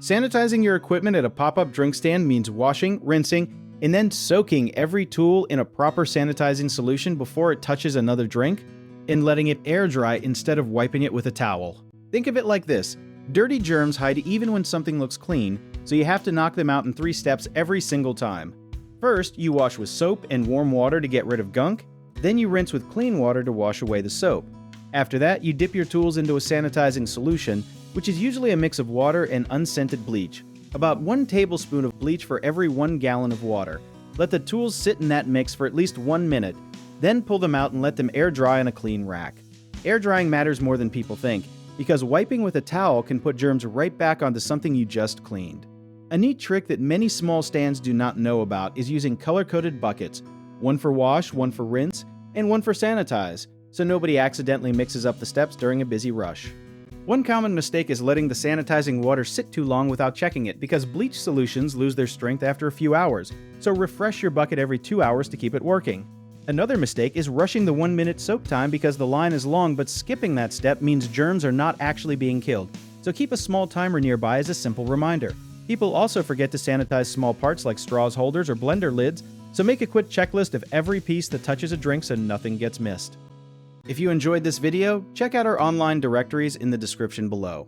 Sanitizing your equipment at a pop-up drink stand means washing, rinsing, and then soaking every tool in a proper sanitizing solution before it touches another drink, and letting it air dry instead of wiping it with a towel. Think of it like this: dirty germs hide even when something looks clean, so you have to knock them out in 3 steps every single time. First, you wash with soap and warm water to get rid of gunk, then you rinse with clean water to wash away the soap. After that, you dip your tools into a sanitizing solution, which is usually a mix of water and unscented bleach. About 1 tablespoon of bleach for every 1 gallon of water. Let the tools sit in that mix for at least 1 minute, then pull them out and let them air dry on a clean rack. Air drying matters more than people think, because wiping with a towel can put germs right back onto something you just cleaned. A neat trick that many small stands do not know about is using color-coded buckets, one for wash, one for rinse, and one for sanitize, so nobody accidentally mixes up the steps during a busy rush. One common mistake is letting the sanitizing water sit too long without checking it, because bleach solutions lose their strength after a few hours, so refresh your bucket every 2 hours to keep it working. Another mistake is rushing the 1-minute soak time because the line is long, but skipping that step means germs are not actually being killed, so keep a small timer nearby as a simple reminder. People also forget to sanitize small parts like straws holders or blender lids, so make a quick checklist of every piece that touches a drink so nothing gets missed. If you enjoyed this video, check out our online directories in the description below.